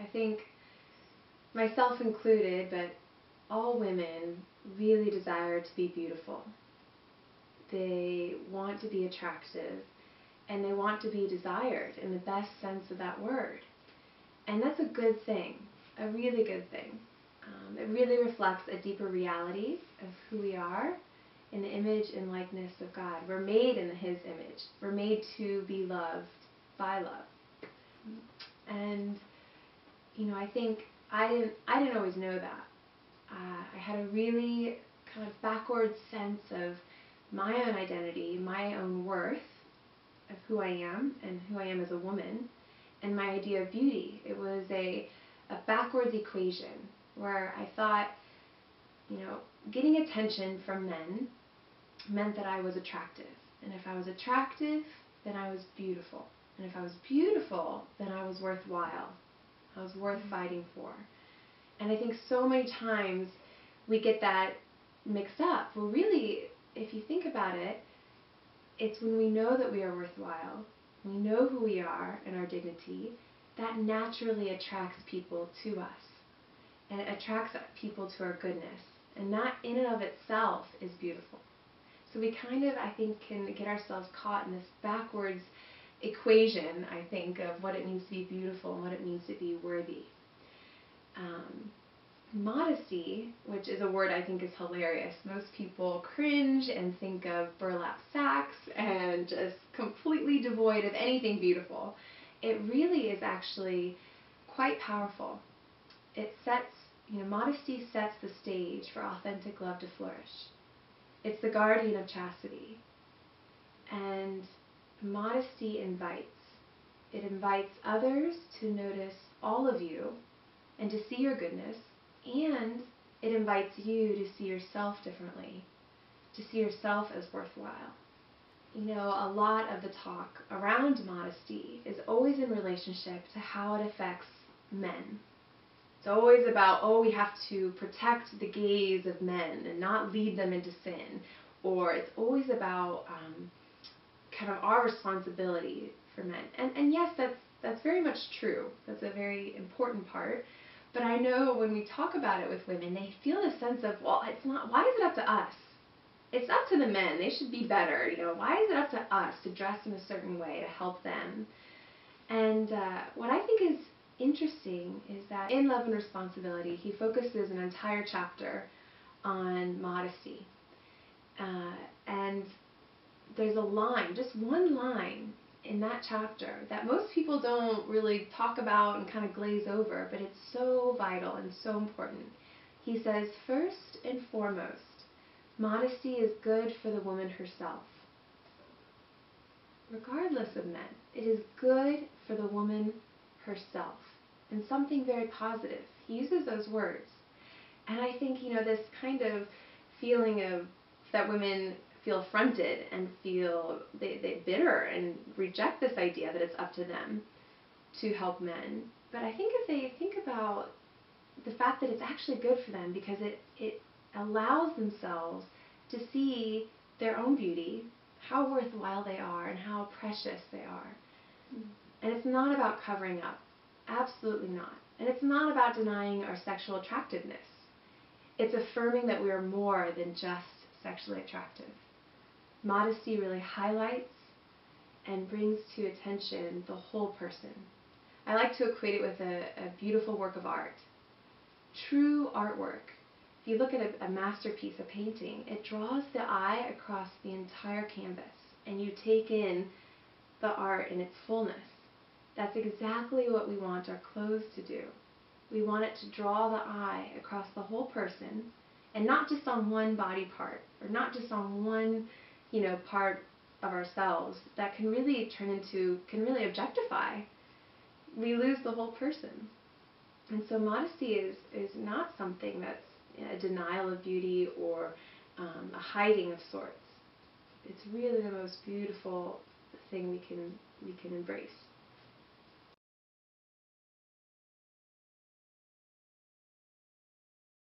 I think, myself included, but all women really desire to be beautiful. They want to be attractive, and they want to be desired in the best sense of that word. And that's a good thing, a really good thing. It really reflects a deeper reality of who we are in the image and likeness of God. We're made in His image. We're made to be loved by love. And, I think I didn't always know that. I had a really kind of backwards sense of my own identity, my own worth, of who I am and who I am as a woman, and my idea of beauty. It was a backwards equation where I thought, getting attention from men meant that I was attractive. And if I was attractive, then I was beautiful. And if I was beautiful, then I was worthwhile. I was worth fighting for. And I think so many times we get that mixed up. Well, really, if you think about it, it's when we know that we are worthwhile, we know who we are and our dignity, that naturally attracts people to us. And it attracts people to our goodness. And that in and of itself is beautiful. So we kind of, I think, can get ourselves caught in this backwards equation, I think, of what it means to be beautiful and what it means to be worthy. Modesty, which is a word I think is hilarious. Most people cringe and think of burlap sacks and just completely devoid of anything beautiful. It really is actually quite powerful. It sets, modesty sets the stage for authentic love to flourish. It's the guardian of chastity. And modesty invites. It invites others to notice all of you and to see your goodness, and it invites you to see yourself differently, to see yourself as worthwhile. A lot of the talk around modesty is always in relationship to how it affects men. It's always about, we have to protect the gaze of men and not lead them into sin. Or it's always about kind of our responsibility for men. And yes, that's very much true. That's a very important part. But I know when we talk about it with women, they feel a sense of, it's not, why is it up to us? It's up to the men. They should be better. Why is it up to us to dress in a certain way to help them? And what I think is interesting is that in Love and Responsibility, he focuses an entire chapter on modesty. And there's a line, just one line in that chapter that most people don't really talk about and kind of glaze over, but it's so vital and so important. He says, first and foremost, modesty is good for the woman herself. Regardless of men, it is good for the woman herself, and something very positive. He uses those words. And I think, this kind of feeling of that women feel affronted and feel they bitter and reject this idea that it's up to them to help men. But I think if they think about the fact that it's actually good for them because it allows themselves to see their own beauty, how worthwhile they are and how precious they are. And it's not about covering up. Absolutely not. And it's not about denying our sexual attractiveness. It's affirming that we are more than just sexually attractive. Modesty really highlights and brings to attention the whole person. I like to equate it with a beautiful work of art. True artwork. If you look at a masterpiece, a painting, it draws the eye across the entire canvas, and you take in the art in its fullness. That's exactly what we want our clothes to do. We want it to draw the eye across the whole person, and not just on one body part, or not just on one, part of ourselves that can really objectify. We lose the whole person. And so modesty is not something that's a denial of beauty or a hiding of sorts. It's really the most beautiful thing we can embrace.